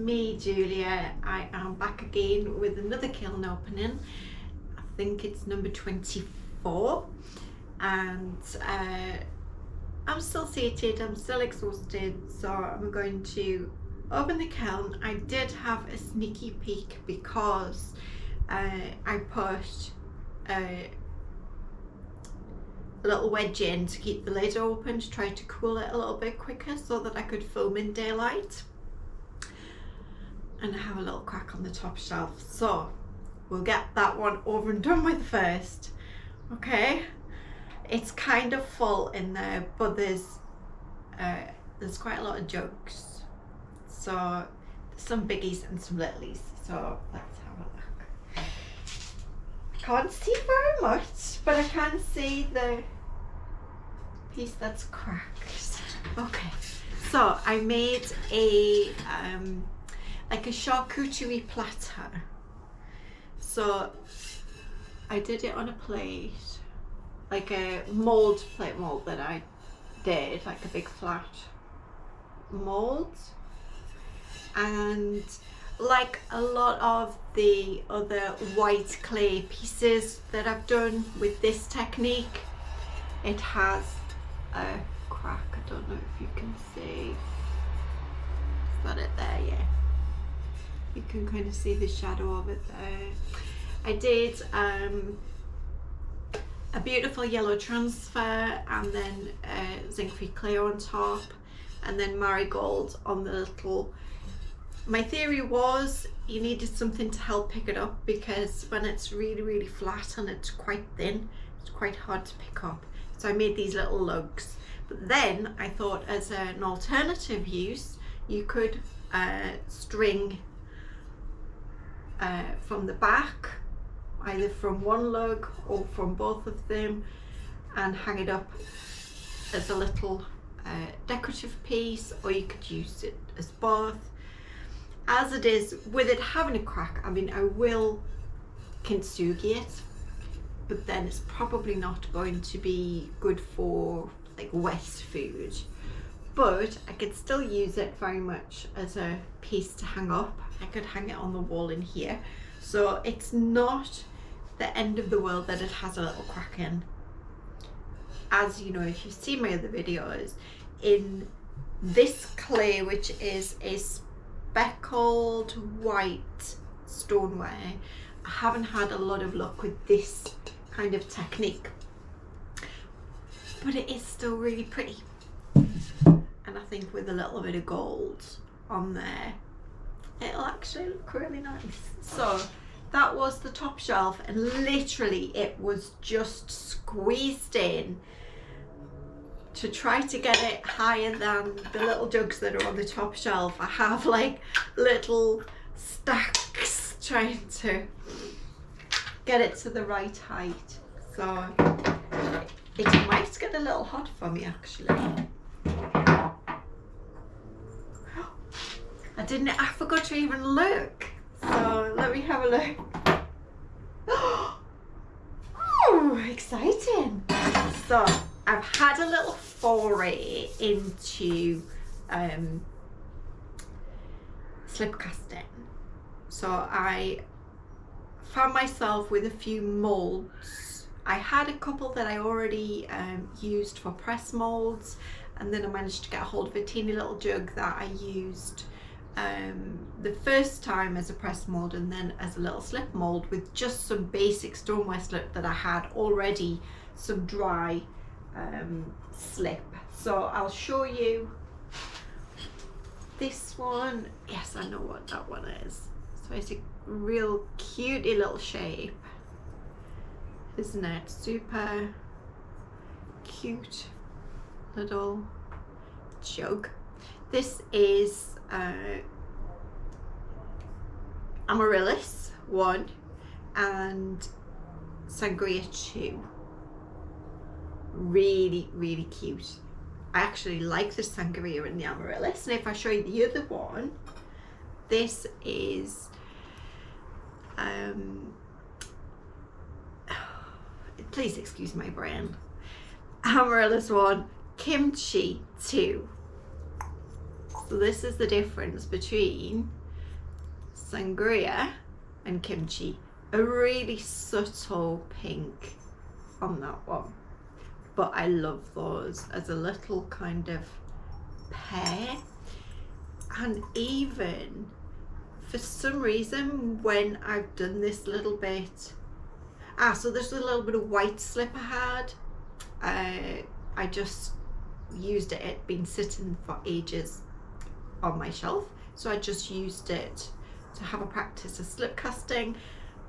me, Julia. I am back again with another kiln opening. I think it's number 24, and I'm still seated, I'm still exhausted, so I'm going to open the kiln. I did have a sneaky peek because I put a little wedge in to keep the lid open to try to cool it a little bit quicker so that I could film in daylight, and I have a little crack on the top shelf, so we'll get that one over and done with first. Okay, it's kind of full in there, but there's quite a lot of jugs, so there's some biggies and some littlies, so let's have a look. Can't see very much, but I can see the piece that's cracked. Okay, so I made a like a charcuterie platter. So I did it on a plate, like a plate mold that I did, like a big flat mold, and like a lot of the other white clay pieces that I've done with this technique, it has a crack. I don't know if you can see. Is that it there? Yeah, you can kind of see the shadow of it there. I did a beautiful yellow transfer, and then zinc-free clay on top, and then marigold on the little. My theory was you needed something to help pick it up, because when it's really flat and it's quite thin, it's quite hard to pick up. So I made these little lugs. But then I thought, as an alternative use, you could string from the back, either from one lug or from both of them, and hang it up as a little decorative piece, or you could use it as both. As it is, with it having a crack, I mean, I will kintsugi it, but then it's probably not going to be good for like wet food. But I could still use it very much as a piece to hang up. I could hang it on the wall in here. So it's not the end of the world that it has a little crack in. As you know, if you've seen my other videos, in this clay, which is a speckled white stoneware, I haven't had a lot of luck with this kind of technique, but it is still really pretty, and I think with a little bit of gold on there, it'll actually look really nice. So that was the top shelf, and literally it was just squeezed in to try to get it higher than the little jugs that are on the top shelf. I have like little stacks trying to get it to the right height, so it might get a little hot for me actually. I forgot to even look, so let me have a look. Oh, exciting. So I've had a little foray into slip casting. So I found myself with a few molds. I had a couple that I already used for press molds, and then I managed to get a hold of a teeny little jug that I used the first time as a press mold, and then as a little slip mold with just some basic stoneware slip that I had already, some dry slip. So I'll show you this one. Yes, I know what that one is. So it's a real cutie little shape, isn't it? Super cute little jug. This is Amaryllis 1 and Sangria 2. Really cute. I actually like the Sangria and the Amaryllis, and if I show you the other one, this is please excuse my brain, Amaryllis 1, Kimchi 2. So this is the difference between sangria and kimchi. A really subtle pink on that one, but I love those as a little kind of pear. And even for some reason when I've done this little bit, so there's a little bit of white slip I had. I just used it. It'd been sitting for ages on my shelf, so I just used it to have a practice of slip casting.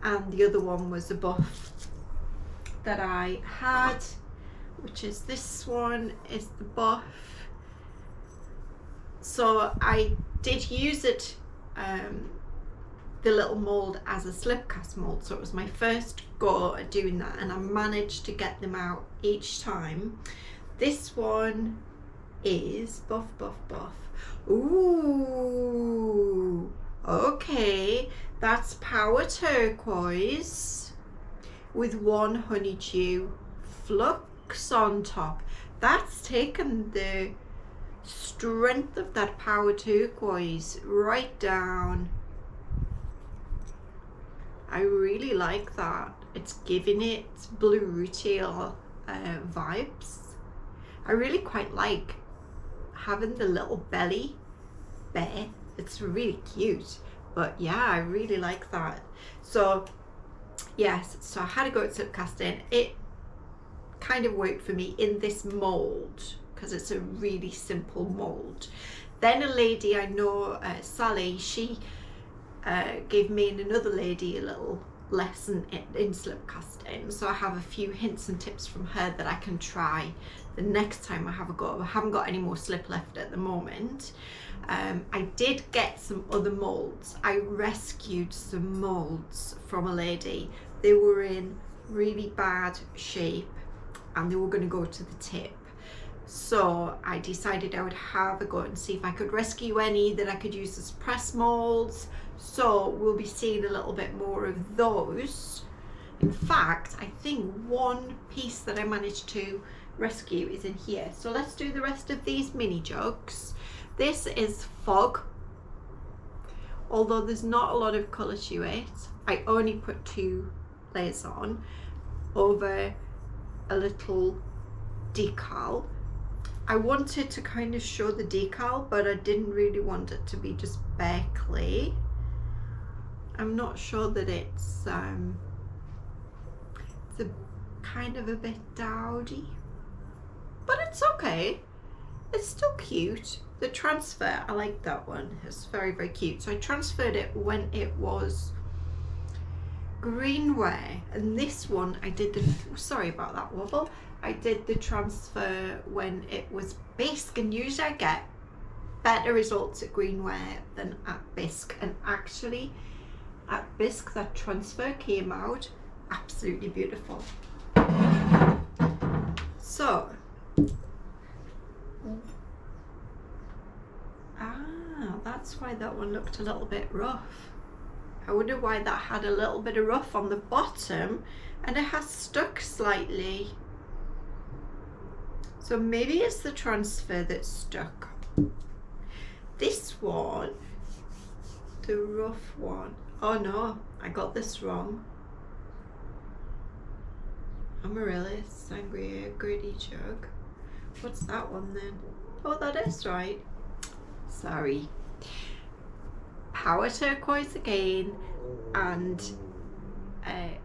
And the other one was a buff that I had, which is this one, is the buff. So I did use it, the little mold, as a slip cast mold, so it was my first go at doing that, and I managed to get them out each time. This one is buff. Ooh, okay, that's Power Turquoise with one honeydew flux on top. That's taken the strength of that Power Turquoise right down. I really like that. It's giving it blue retail vibes. I really quite like having the little belly bear. It's really cute. But yeah, I really like that. So yes, so I had to go at slip casting. It kind of worked for me in this mold because it's a really simple mold. Then a lady I know, Sally, she gave me and another lady a little lesson in slip casting, so I have a few hints and tips from her that I can try the next time I have a go. I haven't got any more slip left at the moment. I did get some other molds. I rescued some molds from a lady. They were in really bad shape and they were going to go to the tip, so I decided I would have a go and see if I could rescue any that I could use as press molds. So we'll be seeing a little bit more of those. In fact, I think one piece that I managed to rescue is in here. So let's do the rest of these mini jugs. This is Fog. Although there's not a lot of colour to it, I only put 2 layers on over a little decal. I wanted to kind of show the decal, but I didn't really want it to be just bare clay. I'm not sure that it's a kind of a bit dowdy, but it's okay. It's still cute. The transfer, I like that one. It's very, very cute. So I transferred it when it was greenware, and this one I did the, sorry about that wobble, I did the transfer when it was bisque, and usually I get better results at greenware than at bisque, and actually at bisque that transfer came out absolutely beautiful. So that's why that one looked a little bit rough. I wonder why that had a little bit of rough on the bottom, and it has stuck slightly. So maybe it's the transfer that's stuck. This one, the rough one, oh no, I got this wrong. Amaryllis Sangria Gritty Jug. What's that one then? Oh, that is right. Sorry. Power Turquoise again, and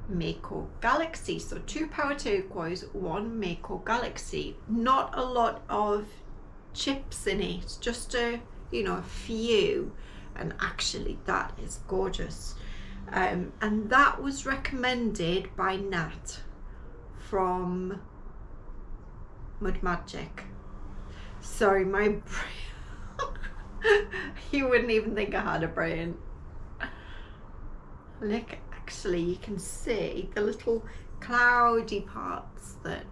Mako Galaxy. So 2 Power Turquoise, 1 Mako Galaxy. Not a lot of chips in it, just a, you know, a few, and actually that is gorgeous. And that was recommended by Nat from Mud Magic. Sorry, my brain. You wouldn't even think I had a brain. Look, actually you can see the little cloudy parts that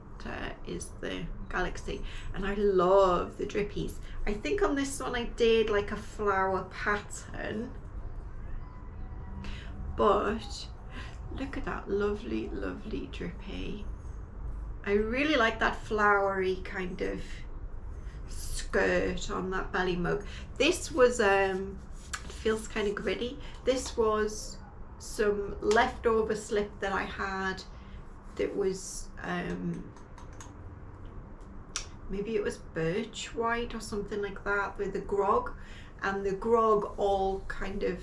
is the galaxy, and I love the drippies. I think on this one I did like a flower pattern, but look at that lovely, lovely drippy. I really like that flowery kind of skirt on that belly mug. This was feels kind of gritty. This was some leftover slip that I had that was maybe it was birch white or something like that with the grog, and the grog all kind of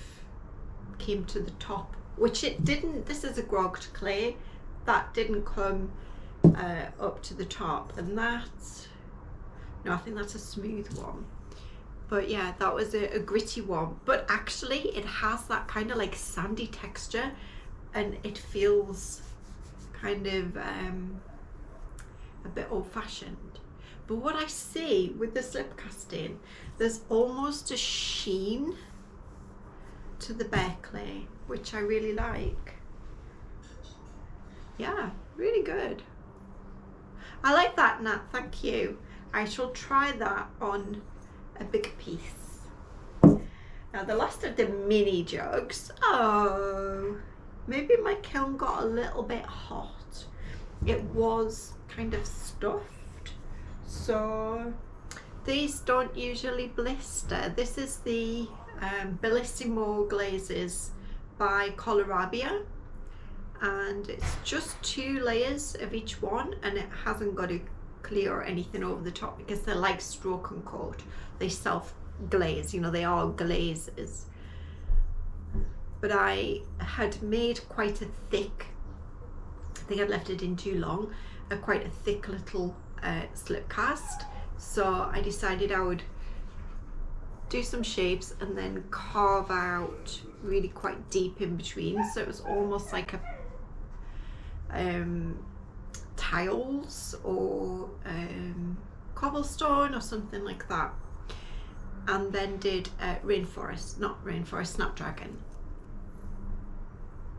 came to the top, which it didn't. This is a grogged clay that didn't come up to the top, and that's, no, I think that's a smooth one. But yeah, that was a gritty one, but actually it has that kind of like sandy texture, and it feels kind of a bit old-fashioned. But what I see with the slip casting, there's almost a sheen to the bare clay, which I really like. Yeah, really good. I like that, Nat, thank you. I shall try that on a big piece. Now the last of the mini jugs, oh, maybe my kiln got a little bit hot. It was kind of stuffed, so these don't usually blister. This is the Bellissimo glazes by Colorabia, and it's just 2 layers of each one, and it hasn't got a clear or anything over the top because they're like stroke and coat. They self glaze, you know, they are glazes. But I had made quite a thick, I think I'd left it in too long, quite a thick little slip cast, so I decided I would do some shapes and then carve out really quite deep in between, so it was almost like a tiles or cobblestone or something like that. And then did snapdragon,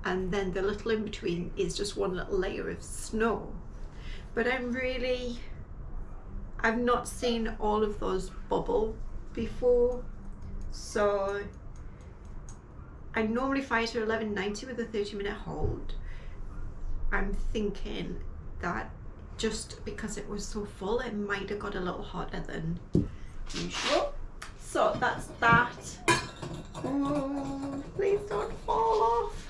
and then the little in between is just one little layer of snow. But I've not seen all of those bubble before, so I normally fire to 1190 with a 30-minute hold. I'm thinking that just because it was so full, it might have got a little hotter than usual. So that's that. Oh, please don't fall off.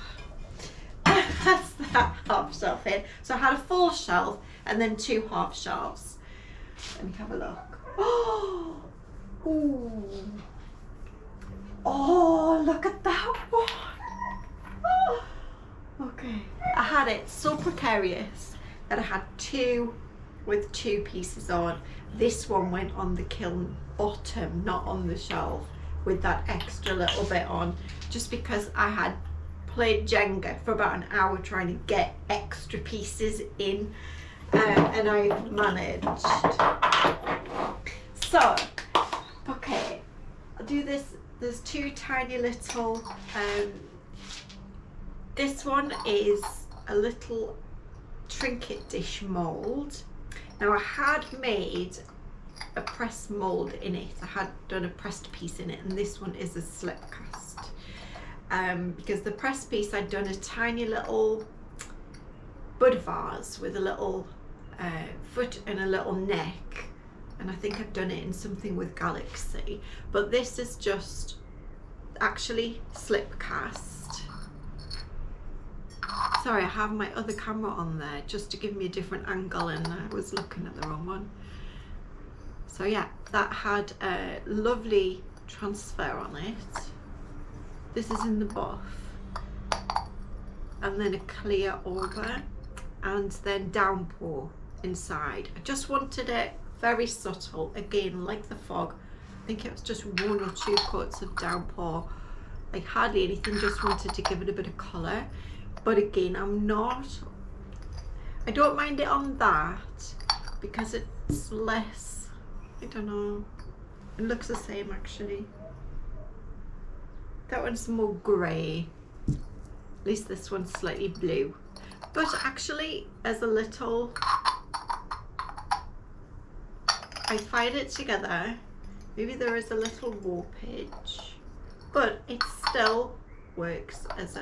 That's that half shelf in. So I had a full shelf and then 2 half shelves. Let me have a look. Oh, ooh. Oh, look at that one. Oh. Okay, I had it so precarious that I had 2 with 2 pieces on. This one went on the kiln bottom, not on the shelf, with that extra little bit on, just because I had played Jenga for about an hour trying to get extra pieces in, and I managed. So, okay, I'll do this. There's 2 tiny little, this one is a little Trinket dish mould. Now I had made a pressed mould in it. I had done a pressed piece in it, and this one is a slip cast. Because the pressed piece I'd done a tiny little bud vase with a little foot and a little neck, and I think I've done it in something with Galaxy. But this is just actually slip cast. Sorry, I have my other camera on there just to give me a different angle, and I was looking at the wrong one. So yeah, that had a lovely transfer on it. This is in the buff, and then a clear over, and then downpour inside. I just wanted it very subtle, again like the fog. I think it was just 1 or 2 coats of downpour, like hardly anything, just wanted to give it a bit of colour. But again, I don't mind it on that because it's less, I don't know, it looks the same actually. That one's more grey, at least this one's slightly blue. But actually, as a little, I fired it together, maybe there is a little warpage, but it still works as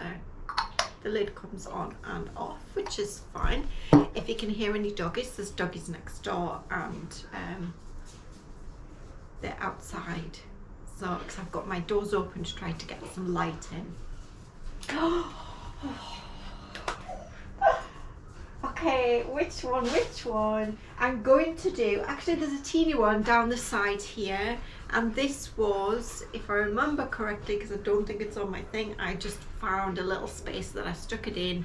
the lid comes on and off, which is fine. If you can hear any doggies, there's doggies next door, and they're outside, So, because I've got my doors open to try to get some light in. Okay, which one? I'm going to do, actually there's a teeny one down the side here, and this was, if I remember correctly, because I don't think it's on my thing, I just found a little space that I stuck it in.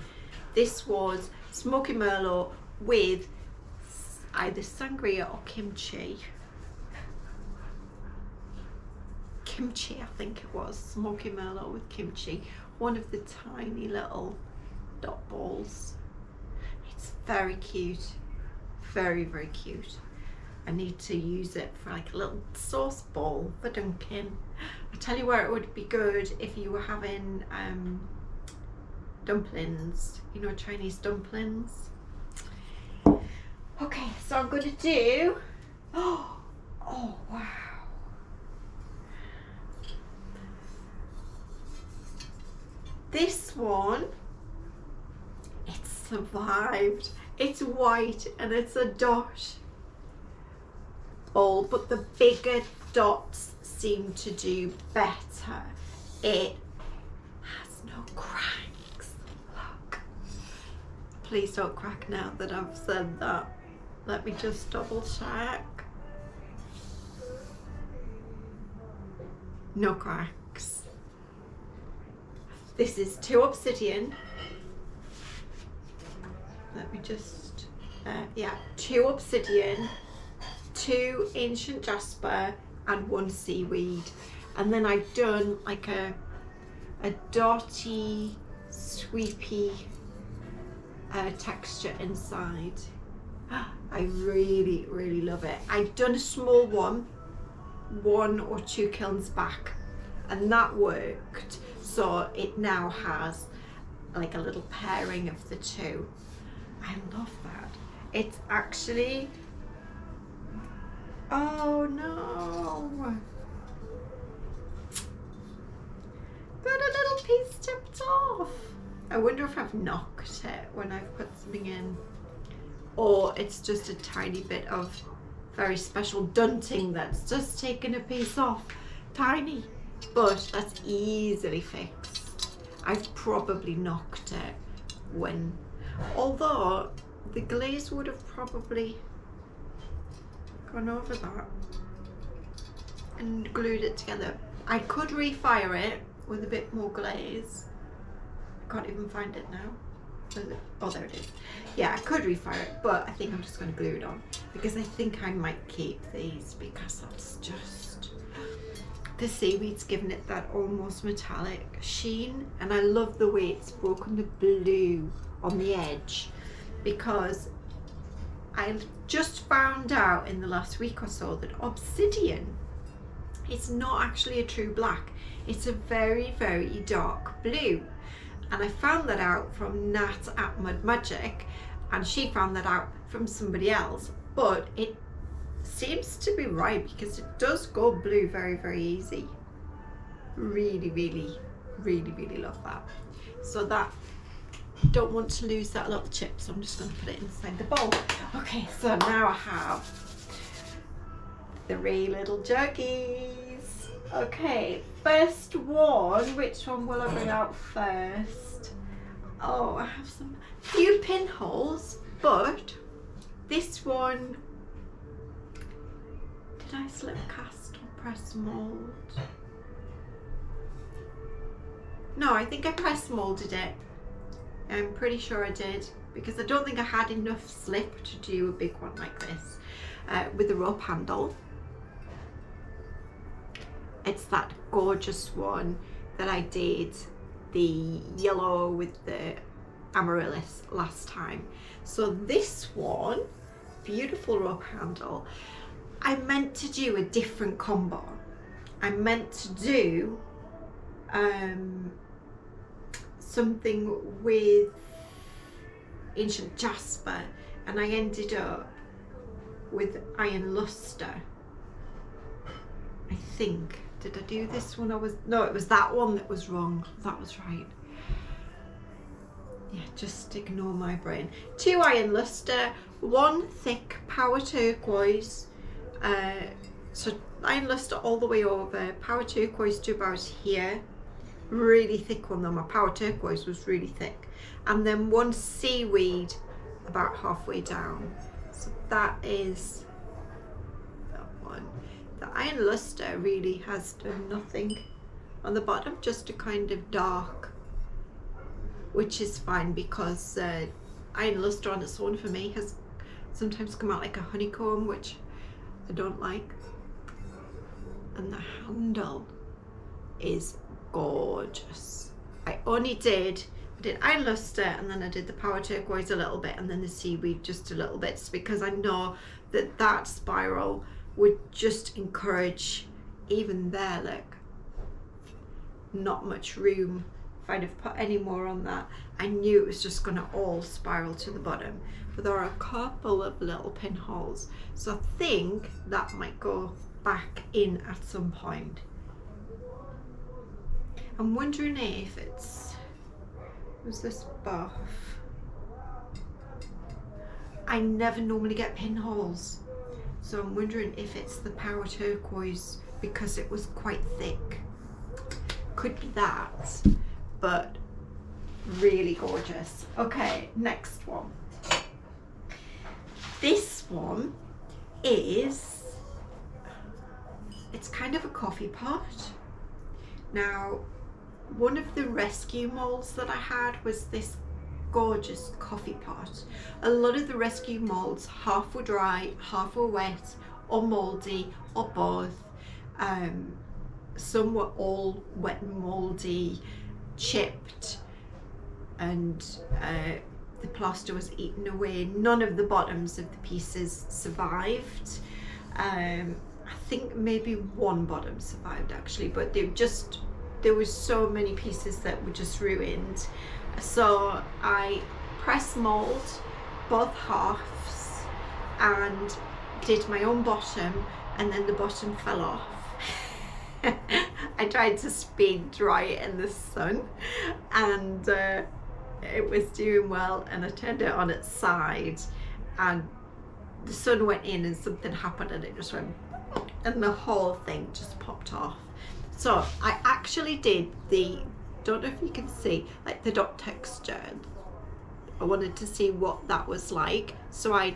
This was Smoky Merlot with either sangria or kimchi. Kimchi, I think it was, Smoky Merlot with kimchi. One of the tiny little dot balls. Very cute, very cute. I need to use it for like a little sauce bowl for dunking. I tell you where it would be good if you were having dumplings, you know, Chinese dumplings. Okay, so I'm going to do, oh wow. This one, it's survived. It's white and it's a dot ball, but the bigger dots seem to do better. It has no cracks. Look. Please don't crack now that I've said that. Let me just double check. No cracks. This is 2 obsidian. Let me just, 2 obsidian, 2 ancient jasper, and 1 seaweed. And then I've done like a dotty, sweepy texture inside. I really love it. I've done a small one or 2 kilns back, and that worked. So it now has like a little pairing of the two. I love that. It's actually, oh no, got a little piece chipped off. I wonder if I've knocked it when I've put something in, or it's just a tiny bit of very special dunting that's just taken a piece off. Tiny, but that's easily fixed. I've probably knocked it when, although the glaze would have probably gone over that and glued it together. I could refire it with a bit more glaze. I can't even find it now. Oh, there it is. Yeah, I could refire it, but I think I'm just going to glue it on because I think I might keep these because that's just, the seaweed's given it that almost metallic sheen, and I love the way it's broken the blue on the edge, because I just found out in the last week or so that obsidian is not actually a true black. It's a very dark blue, and I found that out from Nat at Mud Magic, and she found that out from somebody else, but it seems to be right because it does go blue very easy. Really love that. So that, don't want to lose that little chip, so I'm just going to put it inside the bowl. Okay, so now I have 3 little juggies. Okay, first one, which one will I bring out first? Oh, I have some few pinholes, but this one, did I slip cast or press mold? No, I think I press molded it. I'm pretty sure I did, because I don't think I had enough slip to do a big one like this with the rope handle. It's that gorgeous one that I did, the yellow with the amaryllis last time. So this one, beautiful rope handle. I meant to do a different combo. I meant to do something with ancient jasper, and I ended up with iron luster. I think, did I do this one? No, it was that one that was wrong. That was right. Yeah, just ignore my brain. 2 iron luster, 1 thick power turquoise, So iron luster all the way over, power turquoise to about here, really thick one though, my power turquoise was really thick, and then one seaweed about halfway down. So that is that one. The iron luster really has done nothing on the bottom, just a kind of dark, which is fine because iron luster on its own for me has sometimes come out like a honeycomb, which I don't like. And the handle is gorgeous. I did iron luster, and then I did the power turquoise a little bit, and then the seaweed just a little bit, because I know that that spiral would just encourage, even there, look, not much room. If I'd have put any more on that, I knew it was just going to all spiral to the bottom. But there are a couple of little pinholes, so I think that might go back in at some point. I'm wondering if was this buff? I never normally get pinholes, so I'm wondering if it's the power turquoise because it was quite thick. Could be that, but really gorgeous. Okay, next one. This one is, it's kind of a coffee pot. Now, one of the rescue molds that I had was this gorgeous coffee pot. A lot of the rescue molds, half were dry, half were wet, or moldy, or both. Some were all wet and moldy, chipped, and the plaster was eaten away. None of the bottoms of the pieces survived. I think maybe one bottom survived actually, but there was so many pieces that were just ruined. So I press mold both halves and did my own bottom, and then the bottom fell off. I tried to speed dry it in the sun, and it was doing well, and I turned it on its side and the sun went in and something happened and it just went, and the whole thing just popped off. So I actually did don't know if you can see, like the dot texture. I wanted to see what that was like, so I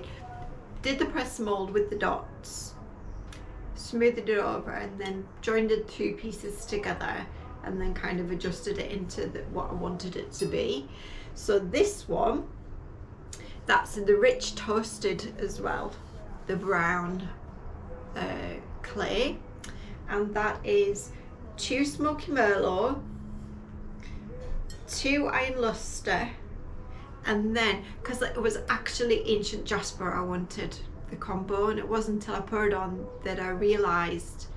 did the press mold with the dots, smoothed it over, and then joined the two pieces together, and then kind of adjusted it into what I wanted it to be. So this one, that's in the rich toasted as well, the brown clay, and that is 2 smoky merlot, 2 iron luster, and then, because it was actually ancient jasper I wanted the combo, and it wasn't until I put it on that I realized,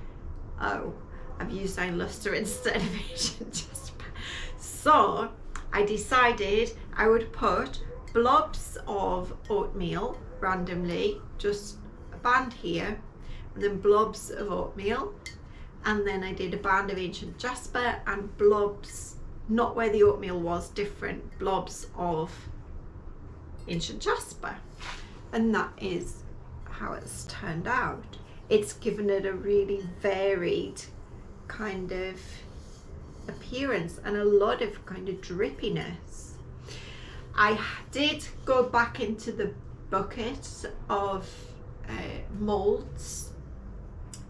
oh, I've used iron luster instead of ancient jasper. So I decided I would put blobs of oatmeal randomly, just a band here, and then blobs of oatmeal, and then I did a band of ancient jasper and blobs, not where the oatmeal was, different blobs of ancient jasper, and that is how it's turned out. It's given it a really varied kind of appearance and a lot of kind of drippiness. I did go back into the bucket of molds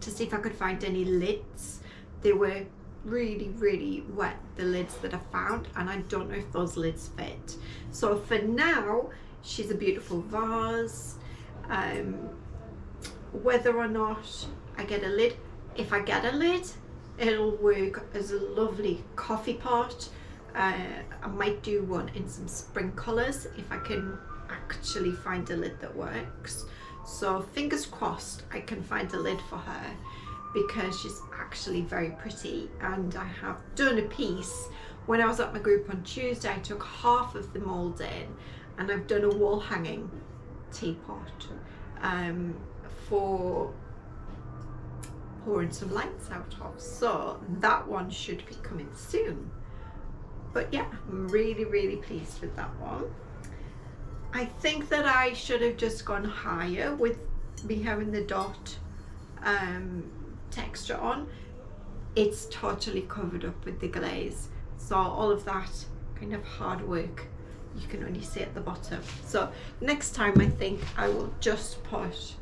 to see if I could find any lids. They were really wet, the lids that I found, and I don't know if those lids fit. So for now, she's a beautiful vase. Whether or not I get a lid, if I get a lid, it'll work as a lovely coffee pot. I might do one in some spring colours if I can actually find a lid that works. So fingers crossed I can find a lid for her, because she's actually very pretty. And I have done a piece when I was at my group on Tuesday. I took half of the mould in and I've done a wall hanging teapot for pouring some lights out of, so that one should be coming soon. But yeah, I'm really pleased with that one. I think that I should have just gone higher with me having the dot texture on, it's totally covered up with the glaze. So all of that kind of hard work you can only see at the bottom. So next time I think I will just put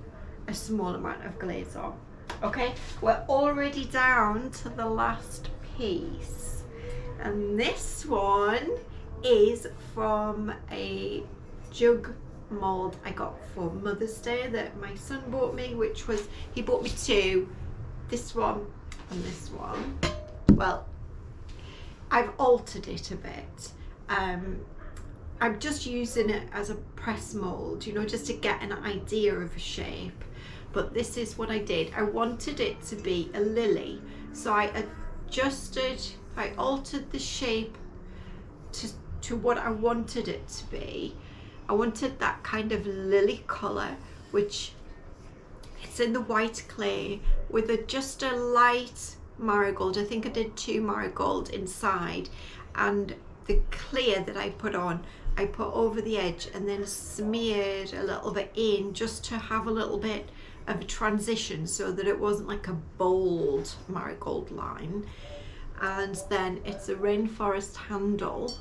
a small amount of glaze on. Okay, we're already down to the last piece, and this one is from a jug mold I got for Mother's Day that my son bought me, which was, he bought me two, this one and this one. Well, I've altered it a bit. I'm just using it as a press mold, you know, just to get an idea of a shape. But this is what I did. I wanted it to be a lily, so I altered the shape to what I wanted it to be. I wanted that kind of lily colour, which it's in the white clay with just a light marigold. I think I did 2 marigold inside, and the clear that I put on, I put over the edge and then smeared a little bit in, just to have a little bit of a transition so that it wasn't like a bold marigold line. And then it's a rainforest handle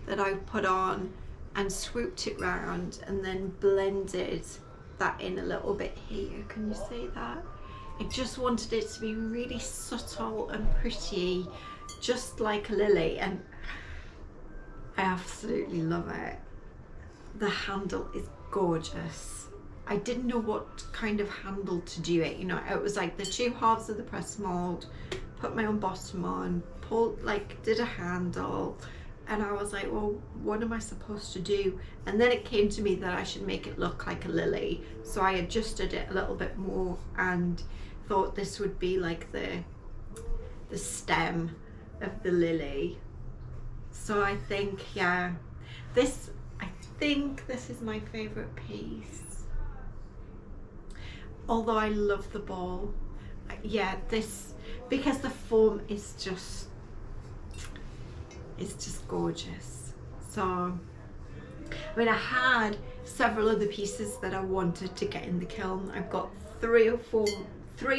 that I put on and swooped it round and then blended that in a little bit here. Can you see that? I just wanted it to be really subtle and pretty, just like a lily, and I absolutely love it. The handle is gorgeous. I didn't know what kind of handle to do it, you know, it was like the 2 halves of the press mold, put my own bottom on, pulled, like did a handle, and I was like, well, what am I supposed to do? And then it came to me that I should make it look like a lily, so I adjusted it a little bit more and thought this would be like the stem of the lily. So I think, yeah, I think this is my favorite piece. Although I love the ball. Yeah, this, because the form is just, it's just gorgeous. So, I mean, I had several other pieces that I wanted to get in the kiln. I've got 3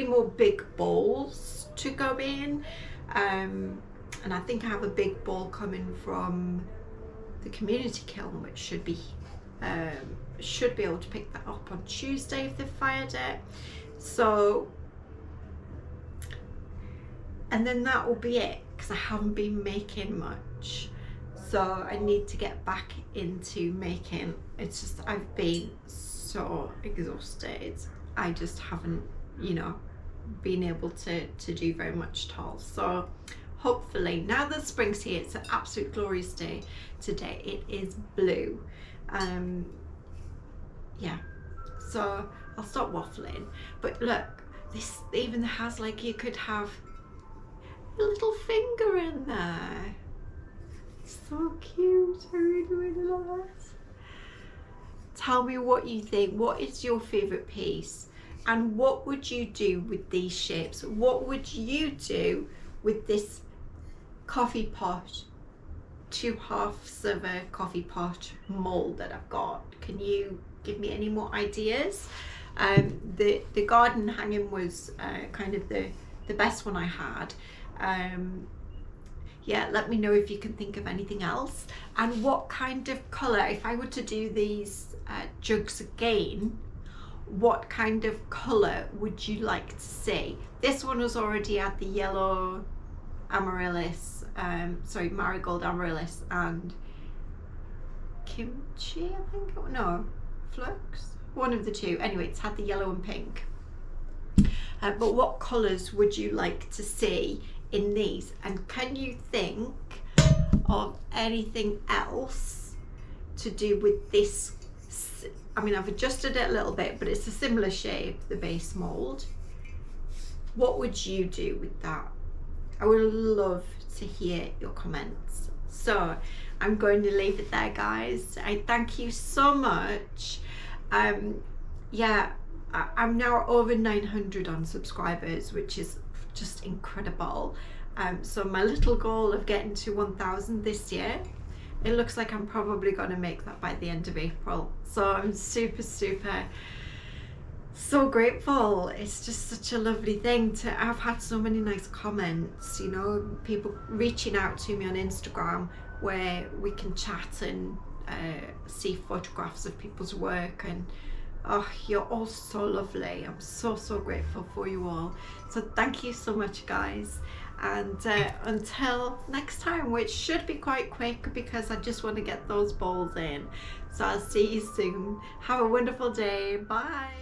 more big balls to go in. And I think I have a big ball coming from the community kiln, which should be able to pick that up on Tuesday if they've fired it. So, and then that will be it, because I haven't been making much. So I need to get back into making. It's just, I've been so exhausted. I just haven't, you know, been able to do very much at all. So hopefully, now that spring's here, it's an absolute glorious day today. It is blue. Yeah, so I'll stop waffling. But look, this even has, like, you could have a little finger in there. It's so cute. I really, really love it. Tell me what you think. What is your favorite piece? And what would you do with these shapes? What would you do with this coffee pot, 2 halves of a coffee pot mold that I've got? Can you give me any more ideas? The garden hanging was kind of the best one I had. Yeah, let me know if you can think of anything else, and what kind of colour, if I were to do these jugs again, what kind of colour would you like to see? This one was already at the yellow amaryllis, sorry, marigold amaryllis and kimchi, I think, no, flux, one of the two. Anyway, it's had the yellow and pink. But what colours would you like to see in these? And can you think of anything else to do with this? I mean, I've adjusted it a little bit, but it's a similar shape, the base mold. What would you do with that? I would love to hear your comments. So I'm going to leave it there, guys. I thank you so much. Yeah, I'm now over 900 on subscribers, which is just incredible. So my little goal of getting to 1,000 this year, it looks like I'm probably going to make that by the end of April. So I'm super, super, so grateful. It's just such a lovely thing to, I've had so many nice comments, you know, people reaching out to me on Instagram where we can chat and see photographs of people's work, and oh, you're all so lovely. I'm so grateful for you all. So thank you so much, guys. And until next time, which should be quite quick because I just want to get those bowls in. So I'll see you soon. Have a wonderful day. Bye.